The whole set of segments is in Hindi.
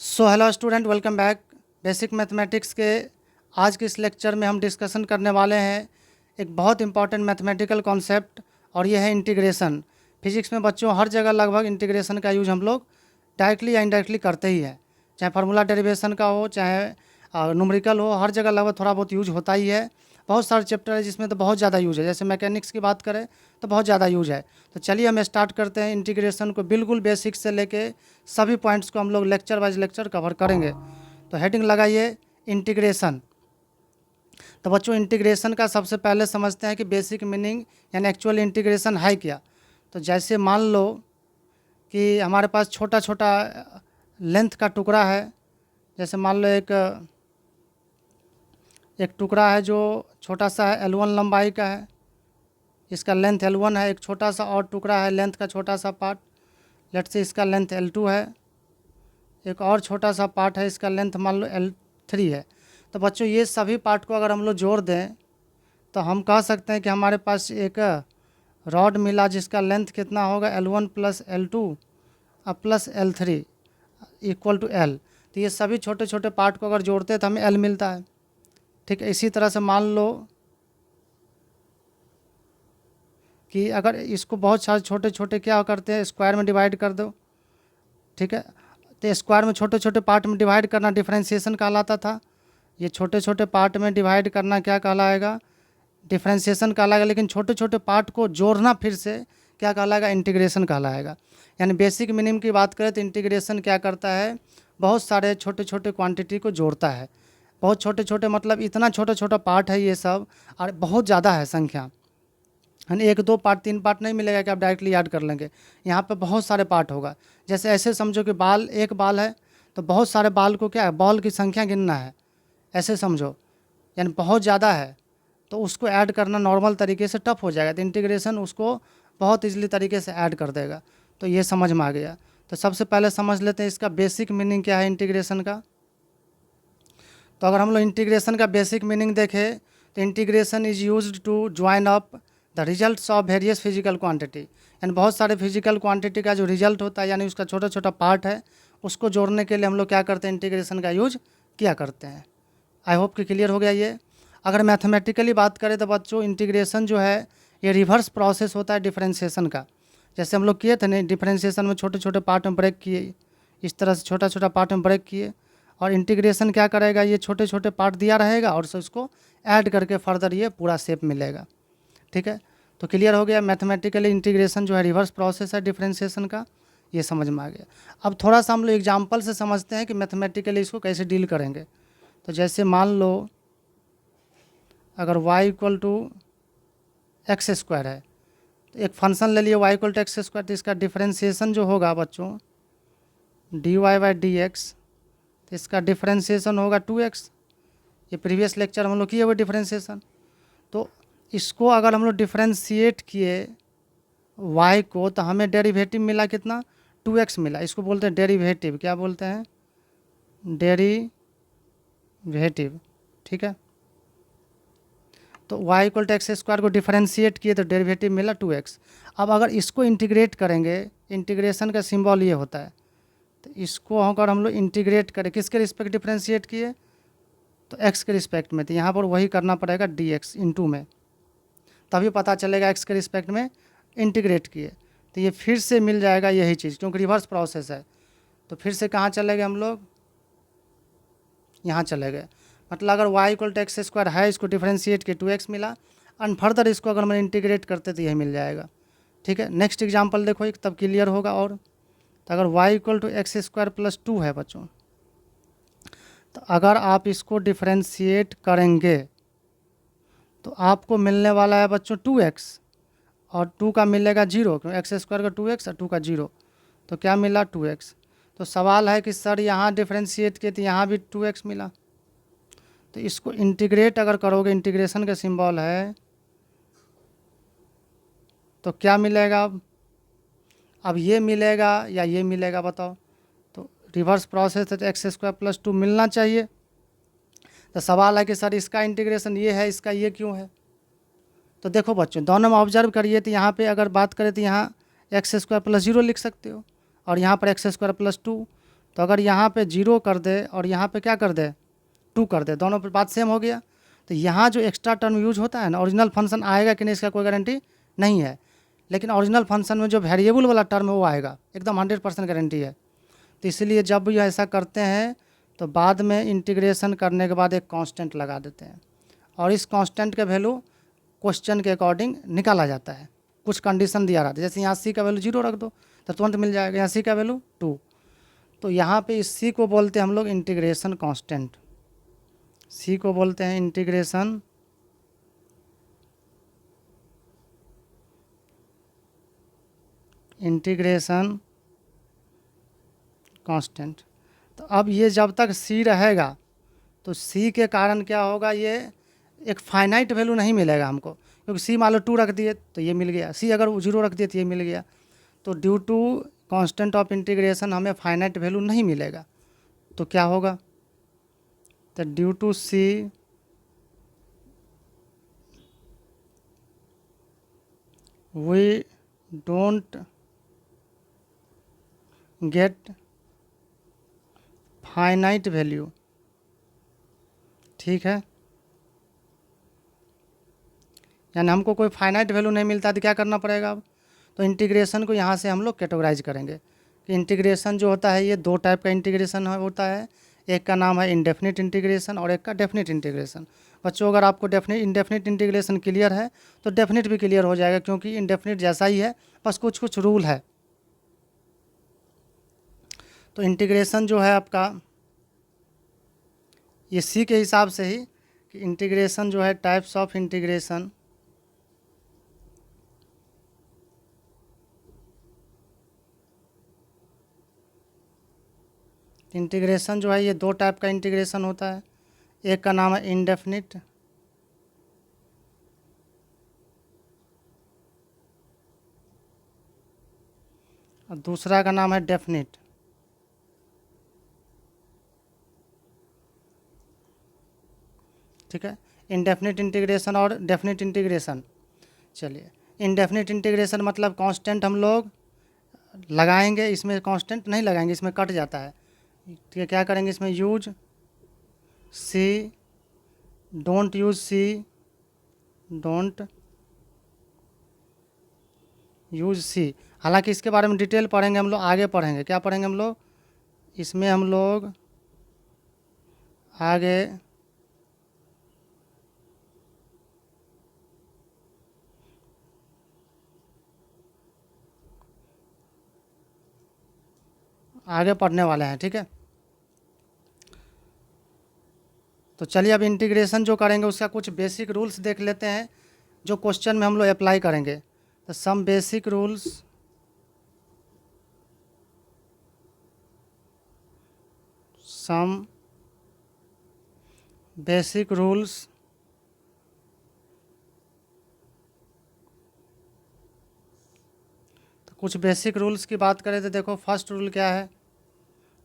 Hello student, welcome back. Basic mathematics के आज के इस लेक्चर में हम डिस्कशन करने वाले हैं एक बहुत इंपॉर्टेंट मैथमेटिकल कॉन्सेप्ट, और ये है इंटीग्रेशन। फिजिक्स में बच्चों हर जगह लगभग इंटीग्रेशन का यूज हम लोग डायरेक्टली या इनडायरेक्टली करते ही हैं, चाहे फार्मूला डेरिवेशन का हो, चाहे न्यूमेरिकल हो, हर जगह लगभग थोड़ा बहुत यूज होता ही है। बहुत सारे चैप्टर है जिसमें तो बहुत ज़्यादा यूज है, जैसे मैकेनिक्स की बात करें तो बहुत ज़्यादा यूज है। तो चलिए हम स्टार्ट करते हैं इंटीग्रेशन को, बिल्कुल बेसिक से लेके सभी पॉइंट्स को हम लोग लेक्चर वाइज लेक्चर कवर करेंगे। तो हेडिंग लगाइए इंटीग्रेशन। तो बच्चों इंटीग्रेशन का सबसे पहले समझते हैं कि बेसिक मीनिंग यानी एक्चुअल इंटीग्रेशन है क्या। तो जैसे मान लो कि हमारे पास छोटा छोटा लेंथ का टुकड़ा है, जैसे मान लो एक टुकड़ा है जो छोटा सा है, L1 लंबाई का है, इसका लेंथ L1 है। एक छोटा सा और टुकड़ा है लेंथ का छोटा सा पार्ट, लेट्स से इसका लेंथ L2 है। एक और छोटा सा पार्ट है, इसका लेंथ मान लो L3 है। तो बच्चों ये सभी पार्ट को अगर हम लोग जोड़ दें तो हम कह सकते हैं कि हमारे पास एक रॉड मिला जिसका लेंथ कितना होगा, L1 प्लस L2 और plus L3 equal to L। तो ये सभी छोटे छोटे पार्ट को अगर जोड़ते हैं तो हमें L मिलता है। ठीक है, इसी तरह से मान लो कि अगर इसको बहुत सारे छोटे छोटे क्या करते हैं, स्क्वायर में डिवाइड कर दो। ठीक है, तो स्क्वायर में छोटे छोटे पार्ट में डिवाइड करना डिफरेंशिएशन कहलाता था। ये छोटे छोटे पार्ट में डिवाइड करना क्या कहलाएगा, डिफरेंशिएशन कहलाएगा। लेकिन छोटे छोटे पार्ट को जोड़ना फिर से क्या कहलाएगा, इंटीग्रेशन कहलाएगा। यानी बेसिक मिनिमम की बात करें तो इंटीग्रेशन क्या करता है, बहुत सारे छोटे छोटे क्वांटिटी को जोड़ता है। बहुत छोटे छोटे मतलब इतना छोटा छोटा पार्ट है ये सब, और बहुत ज़्यादा है संख्या। यानी एक दो पार्ट तीन पार्ट नहीं मिलेगा कि आप डायरेक्टली ऐड कर लेंगे, यहाँ पे बहुत सारे पार्ट होगा। जैसे ऐसे समझो कि बाल, एक बाल है तो बहुत सारे बाल को क्या है, बॉल की संख्या गिनना है, ऐसे समझो। यानी बहुत ज़्यादा है तो उसको ऐड करना नॉर्मल तरीके से टफ हो जाएगा, तो इंटीग्रेशन उसको बहुत ईजिली तरीके से ऐड कर देगा। तो ये समझ में आ गया। तो सबसे पहले समझ लेते हैं इसका बेसिक मीनिंग क्या है इंटीग्रेशन का। तो अगर हम लोग इंटीग्रेशन का बेसिक मीनिंग देखें तो integration is used to join up the results of various physical quantity. यानी बहुत सारे फिजिकल क्वांटिटी का जो रिजल्ट होता है, यानी उसका छोटा छोटा पार्ट है, उसको जोड़ने के लिए हम लोग क्या करते हैं, इंटीग्रेशन का यूज किया करते हैं। आई होप कि क्लियर हो गया ये। अगर मैथमेटिकली बात करें तो बच्चों इंटीग्रेशन जो है ये रिवर्स प्रोसेस होता है डिफरेंशिएशन का। जैसे हम लोग किए थे ना, डिफरेंशिएशन में छोटे छोटे पार्ट में ब्रेक किए, इस तरह से छोटा छोटा पार्ट में ब्रेक किए, और इंटीग्रेशन क्या करेगा, ये छोटे छोटे पार्ट दिया रहेगा और इसको ऐड करके फर्दर ये पूरा शेप मिलेगा। ठीक है, तो क्लियर हो गया। मैथमेटिकली इंटीग्रेशन जो है रिवर्स प्रोसेस है डिफरेंशिएशन का, ये समझ में आ गया। अब थोड़ा सा हम लोग एग्जांपल से समझते हैं कि मैथमेटिकली इसको कैसे डील करेंगे। तो जैसे मान लो अगर y equal to x square है, तो एक फंक्शन ले लिए y equal to x square, तो इसका डिफरेंशिएशन जो होगा बच्चों dy बाई डी एक्स, तो इसका डिफरेंशिएशन होगा 2x। ये प्रीवियस लेक्चर हम लोग किए हुए डिफरेंशिएशन। तो इसको अगर हम लोग डिफरेंशिएट किए y को तो हमें डेरिवेटिव मिला कितना, 2x मिला। इसको बोलते हैं डेरिवेटिव, क्या बोलते हैं, डेरिवेटिव। ठीक है, तो y equal to x square को डिफरेंशिएट किए तो डेरिवेटिव मिला 2x। अब अगर इसको इंटीग्रेट करेंगे, इंटीग्रेशन का सिंबल ये होता है, तो इसको अगर हम लोग इंटीग्रेट करें, किसके रिस्पेक्ट डिफरेंशिएट किए, तो x के रिस्पेक्ट में, तो यहाँ पर वही करना पड़ेगा dx इंटू में, तभी पता चलेगा x के रिस्पेक्ट में इंटीग्रेट किए। तो ये फिर से मिल जाएगा यही चीज़, क्योंकि रिवर्स प्रोसेस है। तो फिर से कहाँ चले गए हम लोग, यहाँ चले गए। मतलब अगर y equal to x square है, इसको डिफरेंशिएट किए 2x मिला, एंड फर्दर इसको अगर हम इंटीग्रेट करते तो यही मिल जाएगा। ठीक है, नेक्स्ट एग्जांपल देखो एक, तब क्लियर होगा। और तो अगर y equal to x square plus 2 है बच्चों, तो अगर आप इसको डिफरेंशिएट करेंगे तो आपको मिलने वाला है बच्चों 2x, और 2 का मिलेगा 0, क्योंकि एक्स स्क्वायर का 2x और 2 का 0, तो क्या मिला 2x। तो सवाल है कि सर यहाँ डिफरेंशिएट किए तो यहाँ भी 2x मिला, तो इसको इंटीग्रेट अगर करोगे, इंटीग्रेशन का सिंबल है, तो क्या मिलेगा। अब ये मिलेगा या ये मिलेगा, बताओ। तो रिवर्स प्रोसेस है तो एक्स स्क्वायर प्लस 2 मिलना चाहिए। तो सवाल है कि सर इसका इंटीग्रेशन ये है, इसका ये क्यों है। तो देखो बच्चों, दोनों में ऑब्जर्व करिए, तो यहाँ पे अगर बात करें तो यहाँ एक्स स्क्वायर प्लस 0 लिख सकते हो, और यहाँ पर एक्स स्क्वायर प्लस 2। तो अगर यहाँ पे 0 कर दे और यहाँ पे क्या कर दे 2 कर दे, दोनों पे बात सेम हो गया। तो यहाँ जो एक्स्ट्रा टर्म यूज होता है ना, ओरिजिनल फंक्शन आएगा कि नहीं इसका कोई गारंटी नहीं है, लेकिन ओरिजिनल फंक्शन में जो वेरिएबल वाला टर्म है वो आएगा, एकदम 100% गारंटी है। तो इसलिए जब भी ऐसा करते हैं तो बाद में इंटीग्रेशन करने के बाद एक कांस्टेंट लगा देते हैं, और इस कांस्टेंट का वैल्यू क्वेश्चन के अकॉर्डिंग निकाला जाता है। कुछ कंडीशन दिया रहता है, जैसे यहाँ सी का वैल्यू 0 रख दो तो तुरंत मिल जाएगा, यहाँ सी का वैल्यू 2। तो यहाँ पे इस सी को बोलते हैं हम लोग इंटीग्रेशन कांस्टेंट, सी को बोलते हैं इंटीग्रेशन कांस्टेंट। तो अब ये जब तक सी रहेगा तो सी के कारण क्या होगा, ये एक फाइनाइट वैल्यू नहीं मिलेगा हमको, क्योंकि सी मान लो 2 रख दिए तो ये मिल गया, सी अगर 0 रख दिए तो ये मिल गया। तो due to constant of integration हमें फाइनाइट वैल्यू नहीं मिलेगा, तो क्या होगा, तो due to C we don't get finite value. ठीक है, यानी हमको कोई फाइनाइट वैल्यू नहीं मिलता तो क्या करना पड़ेगा अब, तो इंटीग्रेशन को यहाँ से हम लोग कैटेगराइज करेंगे कि इंटीग्रेशन जो होता है ये 2 टाइप का इंटीग्रेशन होता है, एक का नाम है इंडेफिनिट इंटीग्रेशन और एक का डेफिनिट इंटीग्रेशन। बच्चों अगर आपको इंडेफिनिट इंटीग्रेशन क्लियर है तो डेफिनिट भी क्लियर हो जाएगा, क्योंकि इंडेफिनिट जैसा ही है, बस कुछ कुछ रूल है। तो इंटीग्रेशन जो है आपका ये सी के हिसाब से ही कि इंटीग्रेशन जो है टाइप्स ऑफ इंटीग्रेशन, इंटीग्रेशन जो है ये 2 टाइप का इंटीग्रेशन होता है, एक का नाम है इंडेफिनिट और दूसरा का नाम है डेफिनिट। ठीक है, इंडेफिनिट इंटीग्रेशन और डेफिनिट इंटीग्रेशन। चलिए, इंडेफिनिट इंटीग्रेशन मतलब कांस्टेंट हम लोग लगाएंगे, इसमें कांस्टेंट नहीं लगाएंगे, इसमें कट जाता है। ठीक है, क्या करेंगे इसमें, use C, don't use C, don't use C. हालांकि इसके बारे में डिटेल पढ़ेंगे हम लोग, आगे पढ़ेंगे, क्या पढ़ेंगे हम लोग इसमें, हम लोग आगे पढ़ने वाले हैं। ठीक है, तो चलिए अब इंटीग्रेशन जो करेंगे उसका कुछ बेसिक रूल्स देख लेते हैं जो क्वेश्चन में हम लोग अप्लाई करेंगे। तो some basic rules, some basic rules तो कुछ बेसिक रूल्स की बात करें तो देखो फर्स्ट रूल क्या है।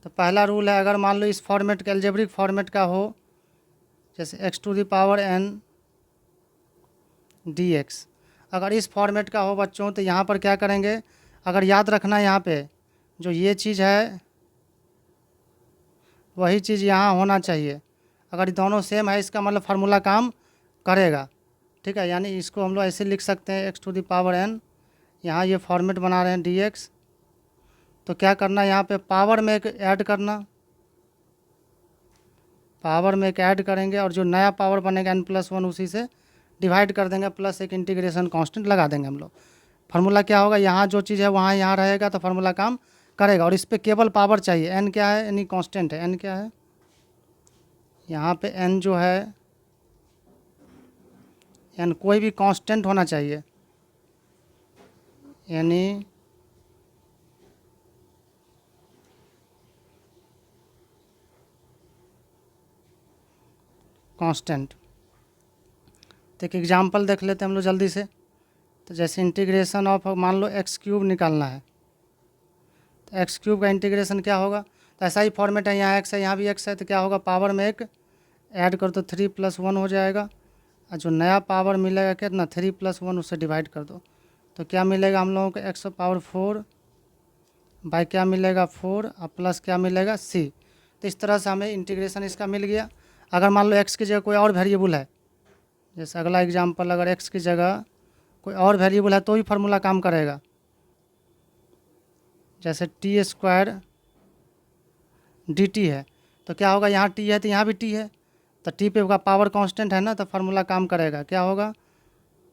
तो पहला रूल है, अगर मान लो इस फॉर्मेट का अलजेब्रिक फॉर्मेट का हो, जैसे x⁴n dx, अगर इस फॉर्मेट का हो बच्चों तो यहाँ पर क्या करेंगे, अगर याद रखना यहाँ पे जो ये चीज़ है वही चीज़ यहाँ होना चाहिए। अगर दोनों सेम है इसका मतलब फार्मूला काम करेगा। ठीक है, यानी इसको हम लोग ऐसे लिख सकते हैं x⁴n, यहाँ ये फॉर्मेट बना रहे हैं dx, तो क्या करना यहाँ पे पावर में एक ऐड करना, पावर में एक ऐड करेंगे और जो नया पावर बनेगा n+1 उसी से डिवाइड कर देंगे, प्लस एक इंटीग्रेशन कांस्टेंट लगा देंगे हम लोग। फार्मूला क्या होगा, यहाँ जो चीज़ है वहाँ यहाँ रहेगा तो फार्मूला काम करेगा, और इस पर केवल पावर चाहिए। n क्या है, यानी कांस्टेंट है, n क्या है, यहाँ पे n जो है, n कोई भी कांस्टेंट होना चाहिए, यानी कांस्टेंट। तो एक एग्जांपल देख लेते हैं हम लोग जल्दी से। तो जैसे इंटीग्रेशन ऑफ मान लो x³ निकालना है, तो x³ का इंटीग्रेशन क्या होगा, तो ऐसा ही फॉर्मेट है, यहाँ x है यहाँ भी x है, तो क्या होगा पावर में एक ऐड कर दो, 3+1 हो जाएगा, और जो नया पावर मिलेगा कितना 3+1 उससे डिवाइड कर दो, तो क्या मिलेगा हम लोगों को x⁴ बाय क्या मिलेगा 4 और प्लस क्या मिलेगा c। तो इस तरह से हमें इंटीग्रेशन इसका मिल गया। अगर मान लो x की जगह कोई और वेरिएबल है, जैसे अगला एग्जांपल, अगर x की जगह कोई और वेरिएबल है तो भी फार्मूला काम करेगा। जैसे टी स्क्वायर डी टी है तो क्या होगा, यहाँ t है तो यहाँ भी t है, तो t पे होगा पावर कांस्टेंट है ना, तो फार्मूला काम करेगा। क्या होगा,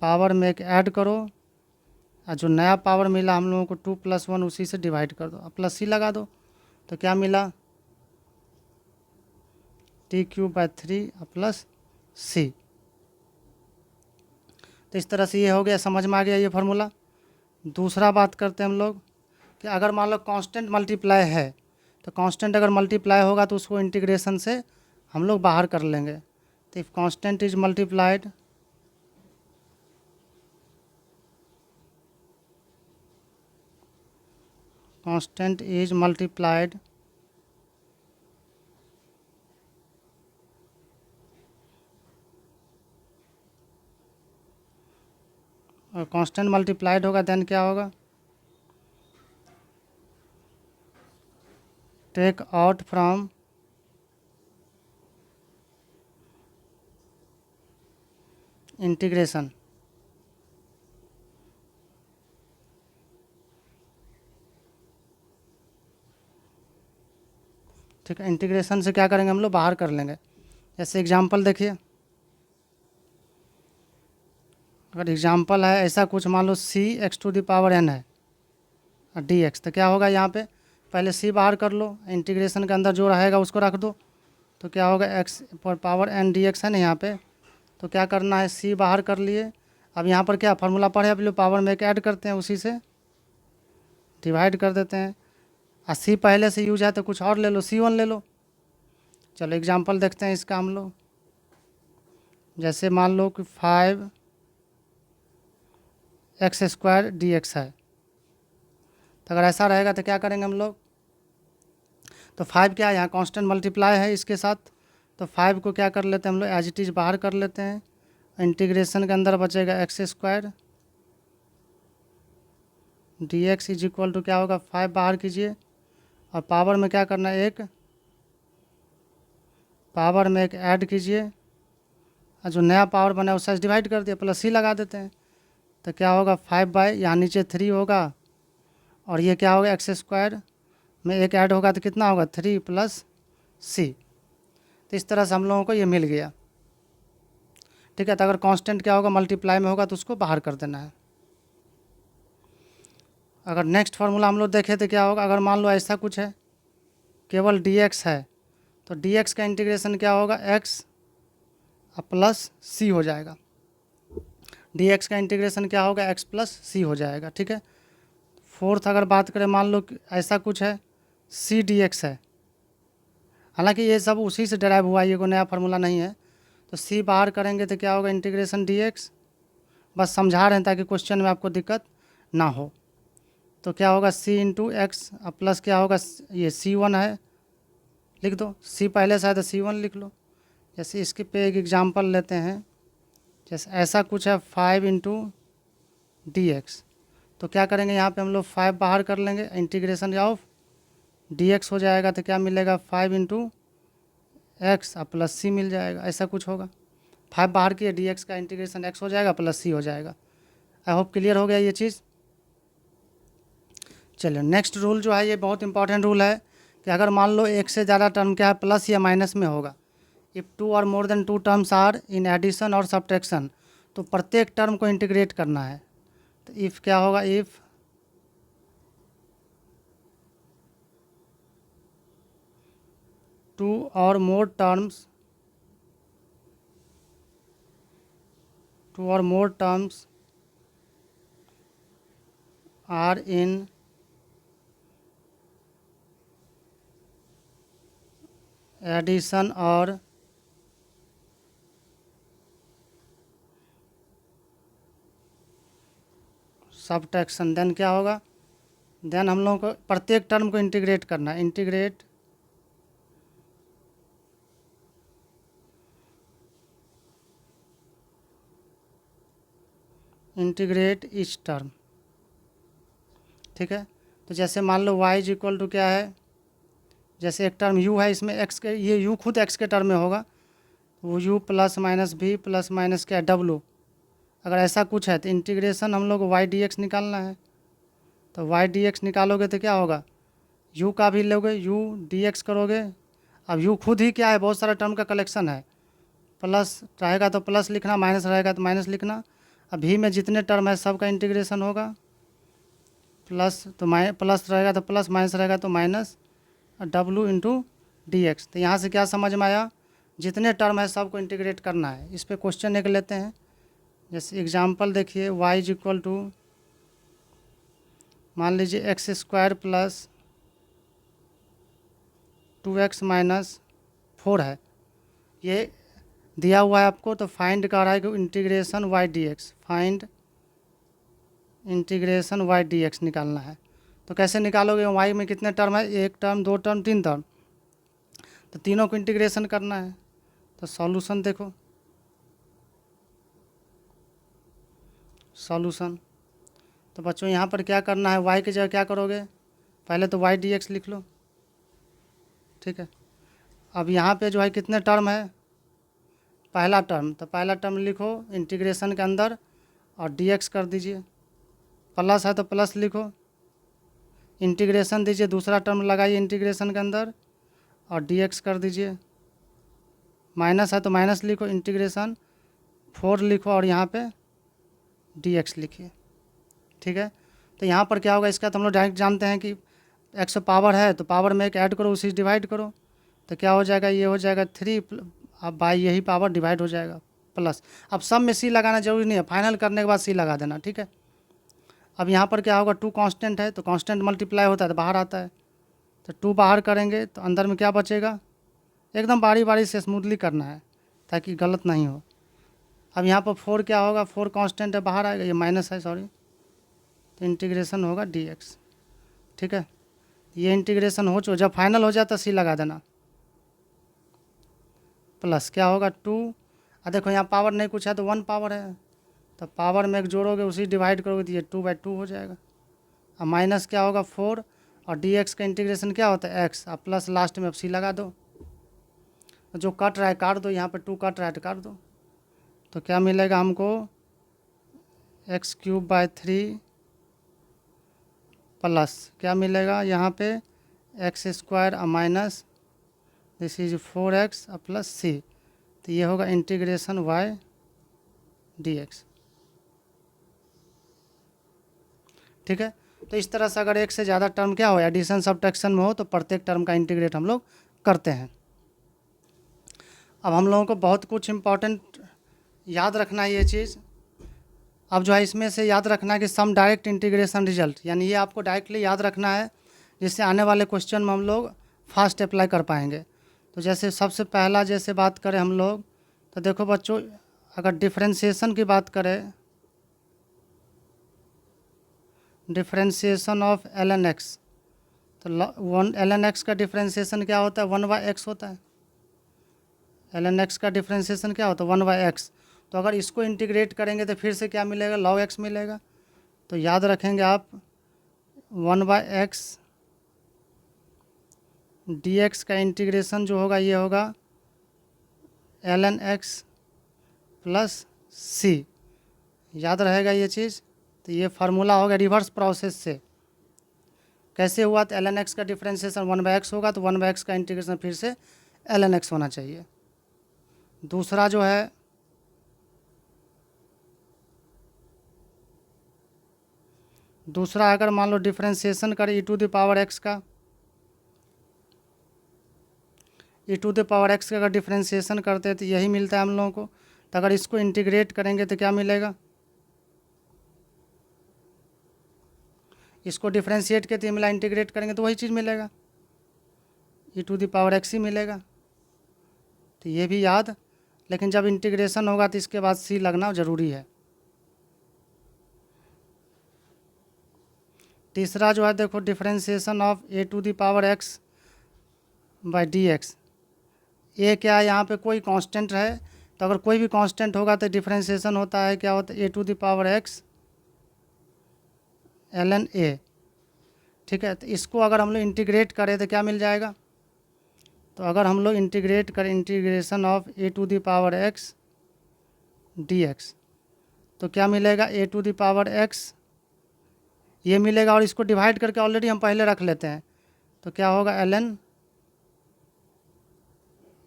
पावर में एक ऐड करो और जो नया पावर मिला हम लोगों को 2 + 1 उसी से डिवाइड कर दो और प्लस c लगा दो, तो क्या मिला t³/3 और प्लस c। तो इस तरह से ये हो गया, समझ में आ गया ये फार्मूला। दूसरा बात करते हैं हम लोग कि अगर मान लो कांस्टेंट मल्टीप्लाई है, तो कांस्टेंट अगर मल्टीप्लाई होगा तो उसको इंटीग्रेशन से हम लोग बाहर कर लेंगे। तो if constant is multiplied constant is multiplied और कांस्टेंट मल्टीप्लाइड होगा देन क्या होगा, टेक आउट फ्रॉम इंटीग्रेशन। ठीक है, इंटीग्रेशन से क्या करेंगे हम लोग, बाहर कर लेंगे। जैसे एग्जांपल देखिए, अगर एग्जांपल है ऐसा कुछ, मान लो c(x⁴n) है और dx, तो क्या होगा, यहाँ पे पहले c बाहर कर लो, इंटीग्रेशन के अंदर जो रहेगा उसको रख दो, तो क्या होगा x⁴n dx है ना यहाँ पे। तो क्या करना है, c बाहर कर लिए। अब यहाँ पर क्या फार्मूला पढ़े, अब लो पावर में एक ऐड करते हैं, उसी से डिवाइड कर देते हैं। और c पहले से यूज है तो कुछ और ले लो, c1 ले लो। चलो एग्जांपल देखते हैं इसका हम लोग। जैसे मान लो कि 5x² dx है, तो अगर ऐसा रहेगा तो क्या करेंगे हम लोग, तो 5 क्या है, यहाँ कांस्टेंट मल्टीप्लाई है इसके साथ, तो 5 को क्या कर लेते हैं हम लोग, एज इट इज़ बाहर कर लेते हैं। इंटीग्रेशन के अंदर बचेगा x² dx is equal to क्या होगा, 5 बाहर कीजिए और पावर में क्या करना है, पावर में एक ऐड कीजिए और जो नया पावर बना है उससे डिवाइड कर दिया, प्लस c लगा देते हैं। तो क्या होगा, 5 यहाँ नीचे 3 होगा और ये क्या होगा, x² में एक ऐड होगा तो कितना होगा, 3 + c। तो इस तरह से हम लोगों को ये मिल गया। ठीक है, तो अगर कांस्टेंट क्या होगा, मल्टीप्लाई में होगा तो उसको बाहर कर देना है। अगर नेक्स्ट फार्मूला हम लोग देखें तो क्या होगा, अगर मान लो ऐसा कुछ है, केवल dx है, तो dx का इंटीग्रेशन क्या होगा, x और प्लस c हो जाएगा। dx का इंटीग्रेशन क्या होगा, x + c हो जाएगा। ठीक है, फोर्थ अगर बात करें, मान लो ऐसा कुछ है c dx है, हालांकि ये सब उसी से डराइव हुआ है, ये कोई नया फार्मूला नहीं है। तो c बाहर करेंगे तो क्या होगा, इंटीग्रेशन dx, बस समझा रहे हैं ताकि क्वेश्चन में आपको दिक्कत ना हो। तो क्या होगा, c × x और प्लस क्या होगा, ये c1 है, लिख दो, c पहले से है तो c1 लिख लो। जैसे इसके पे एक एग्जांपल लेते हैं, जैसे ऐसा कुछ है 5 × dx, तो क्या करेंगे, यहाँ पे हम लोग 5 बाहर कर लेंगे, इंटीग्रेशन ऑफ dx हो जाएगा, तो क्या मिलेगा, 5 × x और प्लस c मिल जाएगा, ऐसा कुछ होगा। 5 बाहर किए, dx का इंटीग्रेशन x हो जाएगा प्लस c हो जाएगा। आई होप क्लियर हो गया ये चीज़। चलिए नेक्स्ट रूल जो है, ये बहुत इंपॉर्टेंट रूल है कि अगर मान लो एक से ज़्यादा टर्म क्या है, प्लस या माइनस में होगा, if 2 or more than 2 terms are in addition or subtraction, तो प्रत्येक टर्म को इंटीग्रेट करना है। तो इफ़ क्या होगा, if 2 or more terms are in addition or subtraction, then क्या होगा, देन हम लोगों को प्रत्येक टर्म को इंटीग्रेट करना है। Integrate each term. ठीक है, तो जैसे मान लो y इज इक्वल टू क्या है, जैसे एक टर्म u है, इसमें x के, ये u खुद x के टर्म में होगा, वो u plus minus v plus minus क्या w, अगर ऐसा कुछ है तो इंटीग्रेशन हम लोग y dx निकालना है। तो y dx निकालोगे तो क्या होगा, u का भी लोगे, u dx करोगे। अब u खुद ही क्या है, बहुत सारा टर्म का कलेक्शन है, प्लस रहेगा तो प्लस लिखना, माइनस रहेगा तो माइनस लिखना। अब v में जितने टर्म है सब का इंटीग्रेशन होगा, प्लस तो प्लस रहेगा तो प्लस, माइनस रहेगा तो minus, w into D x. तो यहाँ से क्या समझ में आया, जितने टर्म है सबको इंटीग्रेट करना है। इस पर क्वेश्चन एक लेते हैं, जैसे एग्जांपल देखिए, y इज इक्वल टू मान लीजिए x square plus 2x minus 4 है, ये दिया हुआ है आपको। तो फाइंड कर रहा है कि integration y dx, find integration y dx निकालना है। तो कैसे निकालोगे, y में कितने टर्म है, एक टर्म, दो टर्म, तीन टर्म, तो तीनों को इंटीग्रेशन करना है। तो सॉल्यूशन देखो, सॉल्यूशन, तो बच्चों यहाँ पर क्या करना है, y की जगह क्या करोगे, पहले तो y dx लिख लो, ठीक है। अब यहाँ पे जो है कितने टर्म है, पहला टर्म, तो पहला टर्म लिखो इंटीग्रेशन के अंदर और dx कर दीजिए, प्लस है तो प्लस लिखो, इंटीग्रेशन दीजिए, दूसरा टर्म लगाइए इंटीग्रेशन के अंदर और dx कर दीजिए, माइनस है तो माइनस लिखो, इंटीग्रेशन 4 लिखो और यहाँ पे dx लिखिए, ठीक है। तो यहाँ पर क्या होगा, इसका तो हम लोग डायरेक्ट जानते हैं कि x पावर है तो पावर में एक ऐड करो, उसी डिवाइड करो, तो क्या हो जाएगा, ये हो जाएगा 3, अब बाई यही पावर डिवाइड हो जाएगा प्लस। अब सब में c लगाना जरूरी नहीं है, फाइनल करने के बाद c लगा देना, ठीक है। अब यहाँ पर क्या होगा, 2 कांस्टेंट है तो कांस्टेंट मल्टीप्लाई होता है तो बाहर आता है, तो 2 बाहर करेंगे तो अंदर में क्या बचेगा, एकदम बारी बारी से स्मूथली करना है ताकि गलत नहीं हो। अब यहाँ पर 4 क्या होगा, 4 कांस्टेंट है बाहर आएगा, ये माइनस है सॉरी, तो इंटीग्रेशन होगा dx, ठीक है। ये इंटीग्रेशन हो चुका, जब फाइनल हो जाता c लगा देना, प्लस क्या होगा 2, देखो यहाँ पावर नहीं कुछ है तो 1 पावर है, तो पावर में एक जोड़ोगे उसी डिवाइड करोगे तो ये 2/2 हो जाएगा। अब माइनस क्या होगा 4 और dx का इंटीग्रेशन क्या होता है x, अब प्लस लास्ट में अब c लगा दो, जो कट रहा है काट दो, यहाँ पे 2 कट रहा है तो काट दो, तो क्या मिलेगा हमको x³/3 प्लस क्या मिलेगा यहाँ पे x² minus this is 4x plus c, तो ये होगा इंटीग्रेशन y dx, ठीक है। तो इस तरह से अगर एक से ज़्यादा टर्म क्या हो, एडिशन सब्ट्रैक्शन में हो, तो प्रत्येक टर्म का इंटीग्रेट हम लोग करते हैं। अब हम लोगों को बहुत कुछ इम्पॉर्टेंट याद रखना है ये चीज़। अब जो है इसमें से याद रखना है कि सम डायरेक्ट इंटीग्रेशन रिजल्ट, यानी ये आपको डायरेक्टली याद रखना है, जिससे आने वाले क्वेश्चन में हम लोग फास्ट अप्लाई कर पाएंगे। तो जैसे सबसे पहला जैसे बात करें हम लोग, तो देखो बच्चों, अगर डिफरेंशिएशन की बात करें, डिफरेंशिएशन ऑफ ln x, तो ln x का डिफरेंशिएशन क्या होता है, 1/x होता है। ln x का डिफरेंशिएशन क्या होता है, 1/x। तो अगर इसको इंटीग्रेट करेंगे तो फिर से क्या मिलेगा, log x मिलेगा। तो याद रखेंगे आप 1/x dx का इंटीग्रेशन जो होगा ये होगा ln x प्लस c, याद रहेगा ये चीज़। तो ये फार्मूला होगा रिवर्स प्रोसेस से, कैसे हुआ, तो ln x का डिफरेंशिएशन 1/x होगा, तो 1/x का इंटीग्रेशन फिर से ln x होना चाहिए। दूसरा जो है दूसरा अगर मान लो डिफरेंशिएशन करें e⁻x का, e⁻x का अगर डिफरेंशिएशन करते हैं तो यही मिलता है हम लोगों को। तो अगर इसको इंटीग्रेट करेंगे तो क्या मिलेगा, इसको डिफरेंशिएट के तो मिला, इंटीग्रेट करेंगे तो वही चीज़ मिलेगा, e⁻x ही मिलेगा। तो ये भी याद, लेकिन जब इंटीग्रेशन होगा तो इसके बाद c लगना ज़रूरी है। तीसरा जो है देखो, differentiation of a⁻x by dx, ये क्या है, यहाँ पे कोई कांस्टेंट है, तो अगर कोई भी कांस्टेंट होगा तो डिफरेंशिएशन होता है, क्या होता है a⁻x ln a, ठीक है। तो इसको अगर हम लोग इंटीग्रेट करें तो क्या मिल जाएगा, तो अगर हम लोग इंटीग्रेट करें integration of a to the power x d x, तो क्या मिलेगा, a to the power x ये मिलेगा, और इसको डिवाइड करके ऑलरेडी हम पहले रख लेते हैं, तो क्या होगा ln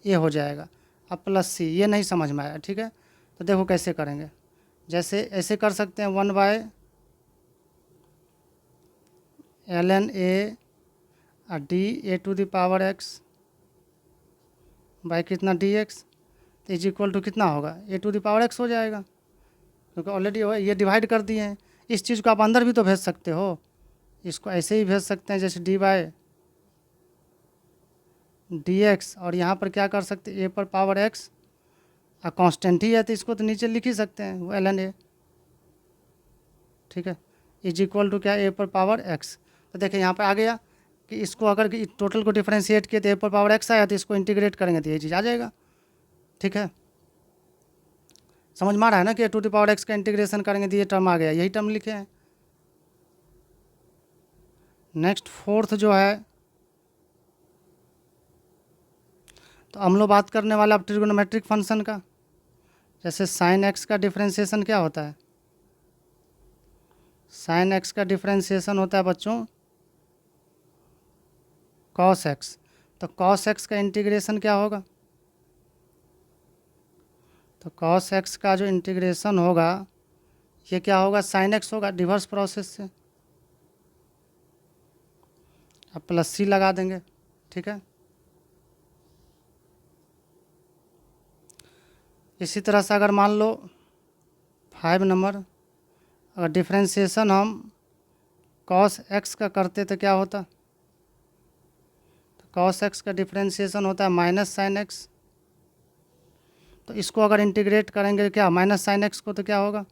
ये हो जाएगा। अब प्लस सी, ये नहीं समझ में आया, ठीक है। तो देखो कैसे करेंगे, जैसे ऐसे कर सकते हैं 1/ln a d a to the power x by कितना डी एक्स, तो इज इक्वल टू कितना होगा, a to the power x हो जाएगा, क्योंकि ऑलरेडी ये डिवाइड कर दिए हैं। इस चीज़ को आप अंदर भी तो भेज सकते हो, इसको ऐसे ही भेज सकते हैं जैसे डी बाई डी एक्स, और यहाँ पर क्या कर सकते हैं, ए पर पावर एक्स, और कांस्टेंट ही है तो इसको तो नीचे लिख ही सकते हैं वो ln ए, ठीक है, इज इक्वल टू क्या, ए पर पावर एक्स। तो देखिए यहाँ पर आ गया कि इसको अगर टोटल को डिफरेंशिएट किए तो ए पर पावर एक्स आया, तो इसको इंटीग्रेट करेंगे तो ये चीज़ आ जाएगा, ठीक है। समझ में आ रहा है ना कि ए टू द पावर एक्स का इंटीग्रेशन करेंगे तो ये टर्म आ गया, यही टर्म लिखे हैं। नेक्स्ट फोर्थ जो है, तो हम लोग बात करने वाला अब ट्रिगोनोमेट्रिक फंक्शन का। जैसे साइन एक्स का डिफरेंशिएशन क्या होता है, साइन एक्स का डिफरेंशिएशन होता है बच्चों कॉस एक्स, तो कॉस एक्स का इंटीग्रेशन क्या होगा, तो कॉस एक्स का जो इंटीग्रेशन होगा ये क्या होगा, साइन एक्स होगा, रिवर्स प्रोसेस से। अब प्लस सी लगा देंगे, ठीक है। इसी तरह से अगर मान लो 5 नंबर, अगर डिफरेंशिएशन हम कॉस एक्स का करते तो क्या होता, तो कॉस एक्स का डिफरेंशिएशन होता है माइनस साइन एक्स, तो इसको अगर इंटीग्रेट करेंगे क्या, माइनस साइन एक्स को तो क्या होगा,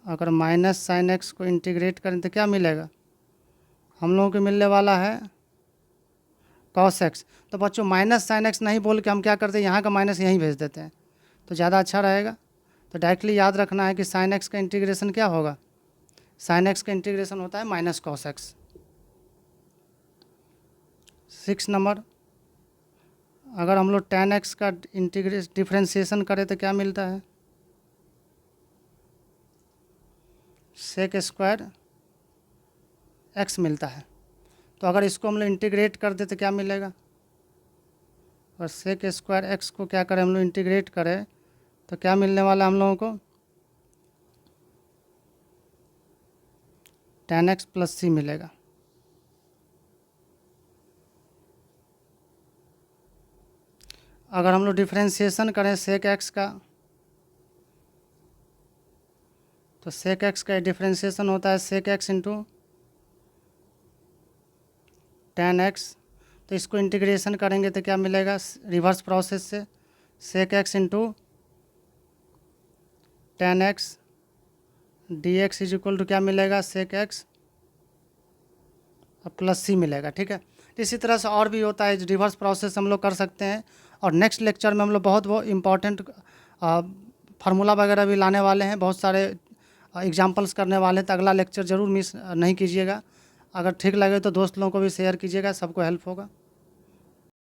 अगर माइनस साइन एक्स को इंटीग्रेट करें तो क्या मिलेगा, हम लोगों को मिलने वाला है कॉस एक्स। तो बच्चों माइनस साइन एक्स नहीं बोल के हम क्या करते हैं, यहाँ का माइनस यहीं भेज देते हैं तो ज़्यादा अच्छा रहेगा। तो डायरेक्टली याद रखना है कि साइन एक्स का इंटीग्रेशन क्या होगा, साइन एक्स का इंटीग्रेशन होता है माइनस कॉस एक्स। 6 नंबर, अगर हम लोग tan एक्स का डिफरेंशिएशन करें तो क्या मिलता है, सेक स्क्वायर एक्स मिलता है। तो अगर इसको हम लोग इंटीग्रेट कर दे तो क्या मिलेगा, और सेक स्क्वायर एक्स को क्या करें हम लोग इंटीग्रेट करें तो क्या मिलने वाला हम लोगों को, tan एक्स प्लस सी मिलेगा। अगर हम लोग डिफरेंशिएशन करें सेक एक्स का, तो सेक एक्स का डिफरेंशिएशन होता है sec x into tan x, तो इसको इंटीग्रेशन करेंगे तो क्या मिलेगा, रिवर्स प्रोसेस से sec x into tan x d x is equal to क्या मिलेगा, सेक एक्स और प्लस सी मिलेगा, ठीक है। इसी तरह से और भी होता है, रिवर्स प्रोसेस हम लोग कर सकते हैं। और नेक्स्ट लेक्चर में हम लोग बहुत इम्पॉर्टेंट फार्मूला वगैरह भी लाने वाले हैं, बहुत सारे एग्जाम्पल्स करने वाले हैं, तो अगला लेक्चर ज़रूर मिस नहीं कीजिएगा। अगर ठीक लगे तो दोस्त लोगों को भी शेयर कीजिएगा, सबको हेल्प होगा।